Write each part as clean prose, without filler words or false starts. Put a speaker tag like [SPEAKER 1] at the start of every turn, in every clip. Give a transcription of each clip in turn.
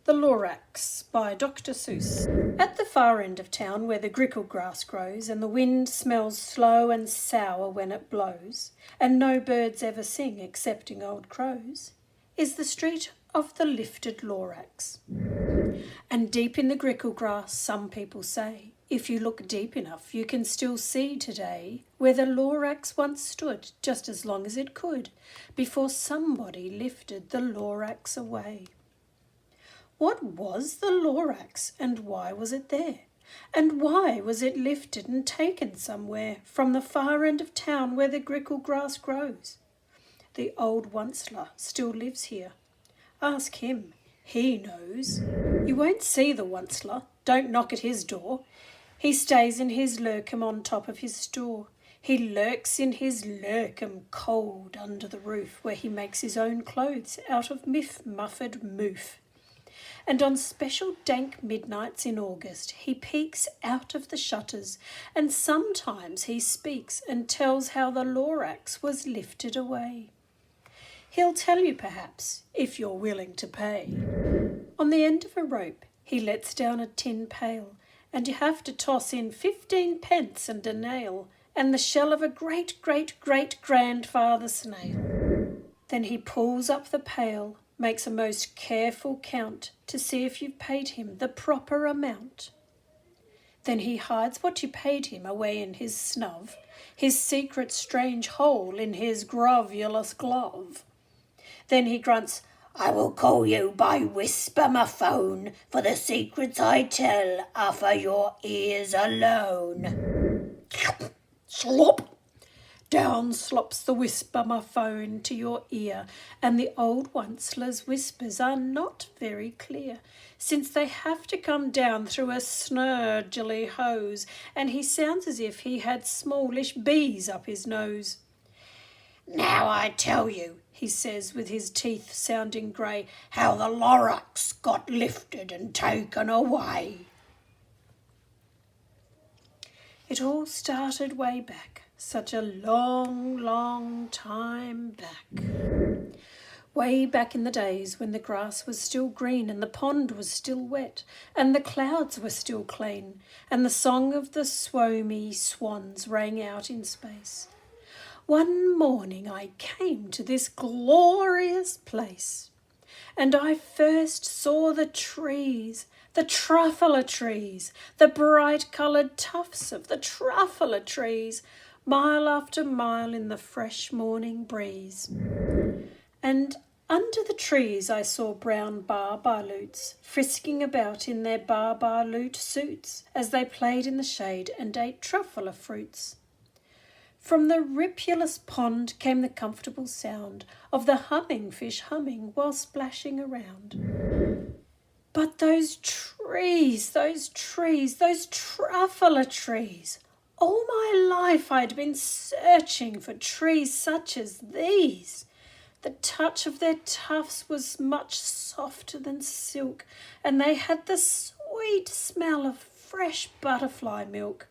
[SPEAKER 1] The Lorax by Dr Seuss. At the far end of town where the grickle grass grows and the wind smells slow and sour when it blows, and no birds ever sing excepting old crows, is the street of the lifted Lorax. And deep in the grickle grass, some people say, if you look deep enough you can still see today where the Lorax once stood just as long as it could before somebody lifted the Lorax away. What was the Lorax, and why was it there? And why was it lifted and taken somewhere from the far end of town where the grickle grass grows? The old Onceler still lives here. Ask him, he knows. You won't see the Onceler, don't knock at his door. He stays in his lurkum on top of his store. He lurks in his lurkum cold under the roof where he makes his own clothes out of muffed moof. And on special dank midnights in August he peeks out of the shutters, and sometimes he speaks and tells how the Lorax was lifted away. He'll tell you perhaps, if you're willing to pay. On the end of a rope he lets down a tin pail, and you have to toss in 15 pence and a nail, and the shell of a great-great-great-grandfather snail. Then he pulls up the pail, makes a most careful count to see if you've paid him the proper amount. Then he hides what you paid him away in his snub, his secret strange hole in his grovulous glove. Then he grunts, I will call you by whisper my phone, for the secrets I tell are for your ears alone. Slop! Down slops the whisper-my-phone to your ear, and the old Onceler's whispers are not very clear, since they have to come down through a snurgily hose, and he sounds as if he had smallish bees up his nose. Now I tell you, he says with his teeth sounding grey, how the Lorax got lifted and taken away. It all started way back. Such a long, long time back. Way back in the days when the grass was still green and the pond was still wet and the clouds were still clean and the song of the swomy swans rang out in space. One morning I came to this glorious place, and I first saw the trees, the truffula trees, the bright-coloured tufts of the truffula trees, mile after mile in the fresh morning breeze. And under the trees I saw brown bar-bar-loots frisking about in their bar-bar-loot suits as they played in the shade and ate truffula fruits. From the ripulous pond came the comfortable sound of the humming fish humming while splashing around. But those trees, those truffula trees! All my life I'd been searching for trees such as these. The touch of their tufts was much softer than silk, and they had the sweet smell of fresh butterfly milk.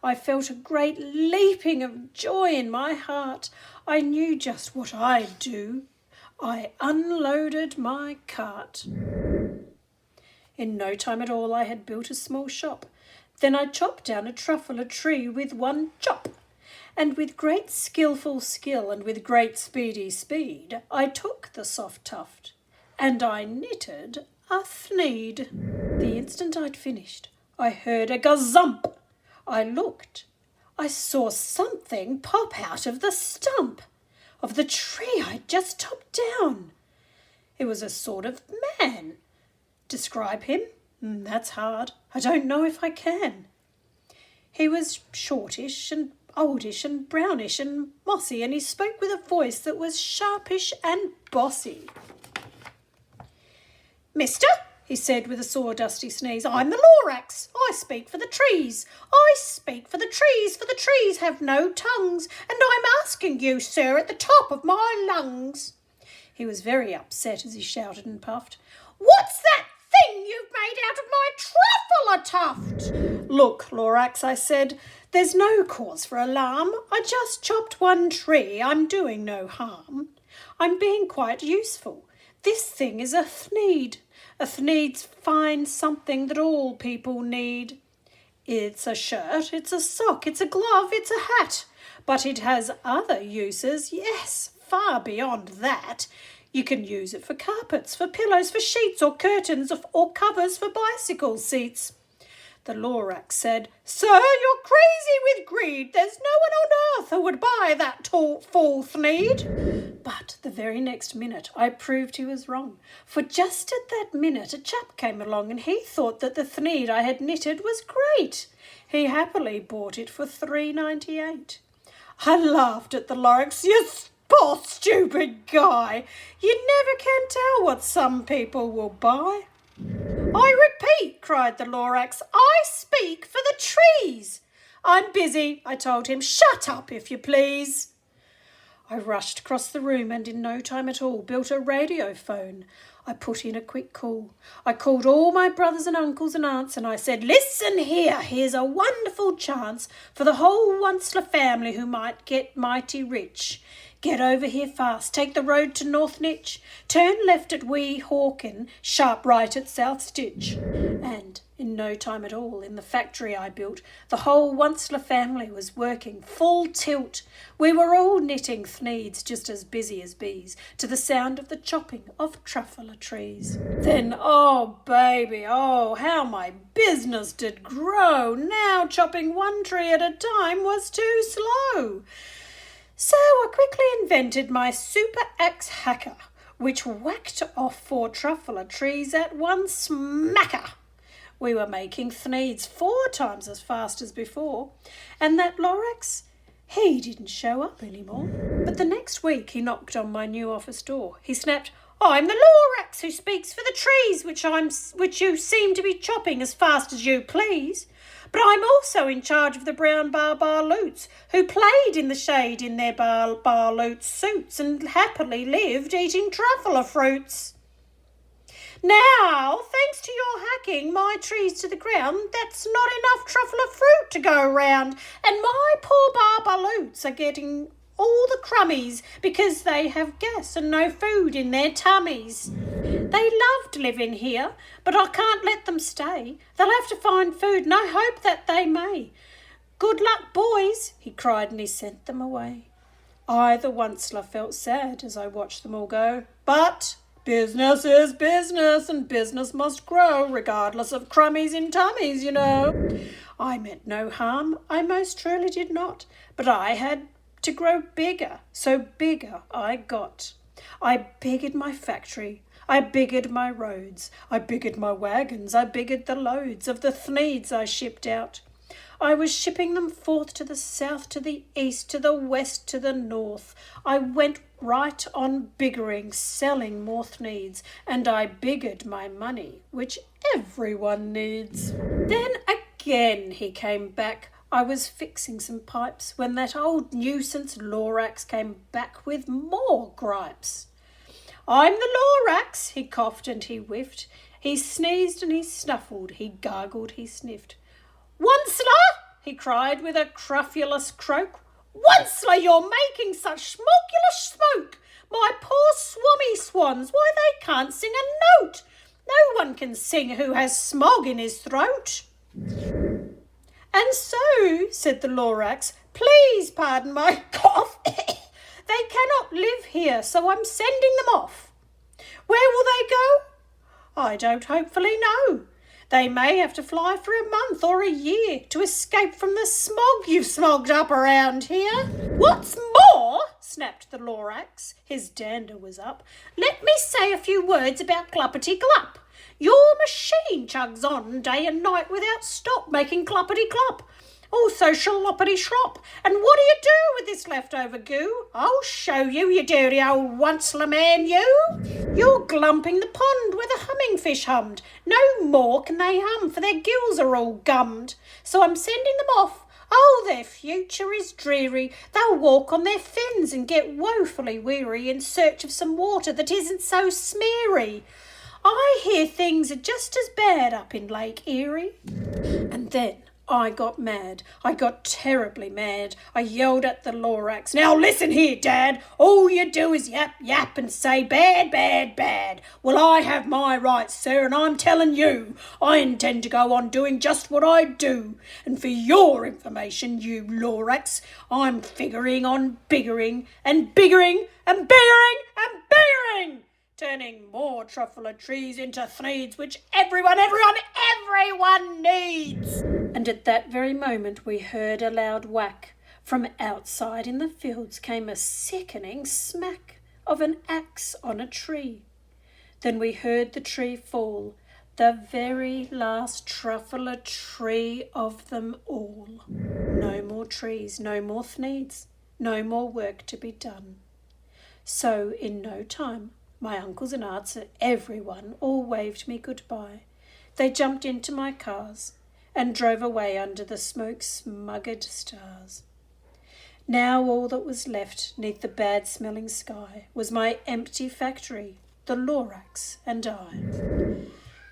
[SPEAKER 1] I felt a great leaping of joy in my heart. I knew just what I'd do. I unloaded my cart. In no time at all I had built a small shop. Then I chopped down a truffula tree with one chop, and with great skilful skill and with great speedy speed I took the soft tuft, and I knitted a thneed. The instant I'd finished I heard a gazump. I looked. I saw something pop out of the stump of the tree I'd just chopped down. It was a sort of man. Describe him? That's hard. I don't know if I can. He was shortish and oldish and brownish and mossy, and he spoke with a voice that was sharpish and bossy. Mister, he said with a sawdusty sneeze, I'm the Lorax. I speak for the trees. I speak for the trees, for the trees have no tongues, and I'm asking you, sir, at the top of my lungs. He was very upset as he shouted and puffed. What's that thing you've made out of my truffula tuft? Look, Lorax, I said, there's no cause for alarm. I just chopped one tree. I'm doing no harm. I'm being quite useful. This thing is a thneed. A thneed's fine something that all people need. It's a shirt, it's a sock, it's a glove, it's a hat. But it has other uses, yes, far beyond that. You can use it for carpets, for pillows, for sheets or curtains or covers for bicycle seats. The Lorax said, "Sir, you're crazy with greed. There's no one on earth who would buy that tall full thneed." But the very next minute I proved he was wrong, for just at that minute a chap came along and he thought that the thneed I had knitted was great. He happily bought it for $3.98. I laughed at the Lorax. "You poor stupid guy. You never can tell what some people will buy." "I repeat," cried the Lorax, "I speak for the trees." "I'm busy," I told him. "Shut up, if you please." I rushed across the room and in no time at all built a radio phone. I put in a quick call. I called all my brothers and uncles and aunts and I said, "Listen here, here's a wonderful chance for the whole Onceler family who might get mighty rich. Get over here fast, take the road to North Nitch, turn left at Wee Hawken, sharp right at South Stitch." And in no time at all, in the factory I built, the whole Onceler family was working full tilt. We were all knitting thneeds just as busy as bees, to the sound of the chopping of truffler trees. Then, oh baby, oh, how my business did grow. Now chopping one tree at a time was too slow. So I quickly invented my super axe hacker, which whacked off 4 truffler trees at one smacker. We were making thneeds 4 times as fast as before, and that Lorax, he didn't show up anymore. But the next week he knocked on my new office door. He snapped, "I'm the Lorax who speaks for the trees, which you seem to be chopping as fast as you please. But I'm also in charge of the brown bar-loots, who played in the shade in their bar-loot suits and happily lived eating truffler fruits. Now, thanks to your hacking my trees to the ground, that's not enough truffler fruit to go round, and my poor bar-loots are getting all the crummies because they have gas and no food in their tummies. They loved living here, but I can't let them stay. They'll have to find food, and I hope that they may. Good luck, boys," he cried, and he sent them away. I, the Onceler, felt sad as I watched them all go. But business is business, and business must grow, regardless of crummies in tummies, you know. I meant no harm, I most truly did not, but I had to grow bigger, so bigger I got. I biggered my factory, I biggered my roads, I biggered my wagons, I biggered the loads of the thneeds I shipped out. I was shipping them forth to the south, to the east, to the west, to the north. I went right on biggering, selling more thneeds, and I biggered my money, which everyone needs. Then again he came back. I was fixing some pipes when that old nuisance Lorax came back with more gripes. "I'm the Lorax," he coughed and he whiffed. He sneezed and he snuffled, he gargled, he sniffed. "Onceler," he cried with a crufulous croak. "Onceler, you're making such smogulous smoke. My poor swummy swans, why they can't sing a note. No one can sing who has smog in his throat." "And so," said the Lorax, "please pardon my cough, they cannot live here, so I'm sending them off. Where will they go? I don't hopefully know. They may have to fly for a month or a year to escape from the smog you've smogged up around here." "What's more," snapped the Lorax, his dander was up, "let me say a few words about Cluppity-Clup. Your machine chugs on day and night without stop, making cluppity-clop. Also shaloppity-shlop. And what do you do with this leftover goo? I'll show you, you dirty old Onceler man, you. You're glumping the pond where the humming fish hummed. No more can they hum, for their gills are all gummed. So I'm sending them off. Oh, their future is dreary. They'll walk on their fins and get woefully weary in search of some water that isn't so smeary. I hear things are just as bad up in Lake Erie." And then I got mad. I got terribly mad. I yelled at the Lorax, "Now listen here, Dad. All you do is yap, yap and say bad, bad, bad. Well, I have my rights, sir, and I'm telling you, I intend to go on doing just what I do. And for your information, you Lorax, I'm figuring on biggering and biggering and biggering and biggering, turning more truffler trees into threeds which everyone needs." And at that very moment we heard a loud whack. From outside in the fields came a sickening smack of an axe on a tree. Then we heard the tree fall, the very last truffler tree of them all. No more trees, no more thneeds, no more work to be done. So in no time, my uncles and aunts and everyone all waved me goodbye. They jumped into my cars and drove away under the smoke-smuggered stars. Now all that was left neath the bad-smelling sky was my empty factory, the Lorax and I.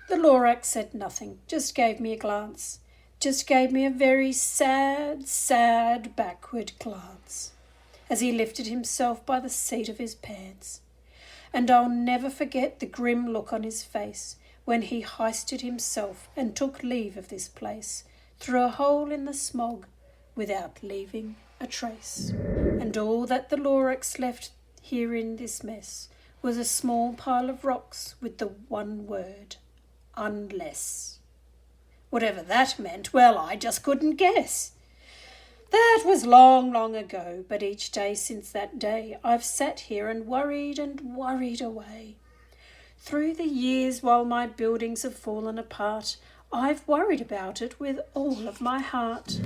[SPEAKER 1] The Lorax said nothing, just gave me a glance, just gave me a very sad, sad backward glance, as he lifted himself by the seat of his pants. And I'll never forget the grim look on his face when he hoisted himself and took leave of this place through a hole in the smog without leaving a trace. And all that the Lorax left here in this mess was a small pile of rocks with the one word, unless. Whatever that meant, well, I just couldn't guess. That was long, long ago, but each day since that day I've sat here and worried away. Through the years while my buildings have fallen apart, I've worried about it with all of my heart.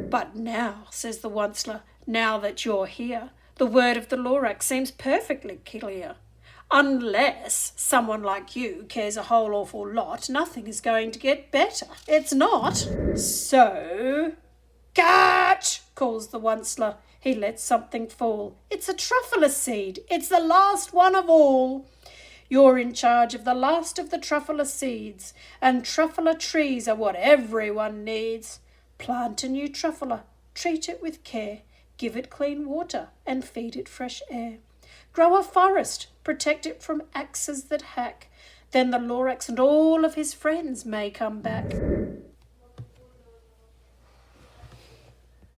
[SPEAKER 1] But now, says the Onceler, now that you're here, the word of the Lorax seems perfectly clear. Unless someone like you cares a whole awful lot, nothing is going to get better. It's not. So, catch, calls the Onceler. He lets something fall. It's a truffler seed. It's the last one of all. You're in charge of the last of the truffler seeds, and truffler trees are what everyone needs. Plant a new truffler, treat it with care, give it clean water and feed it fresh air. Grow a forest, protect it from axes that hack. Then the Lorax and all of his friends may come back.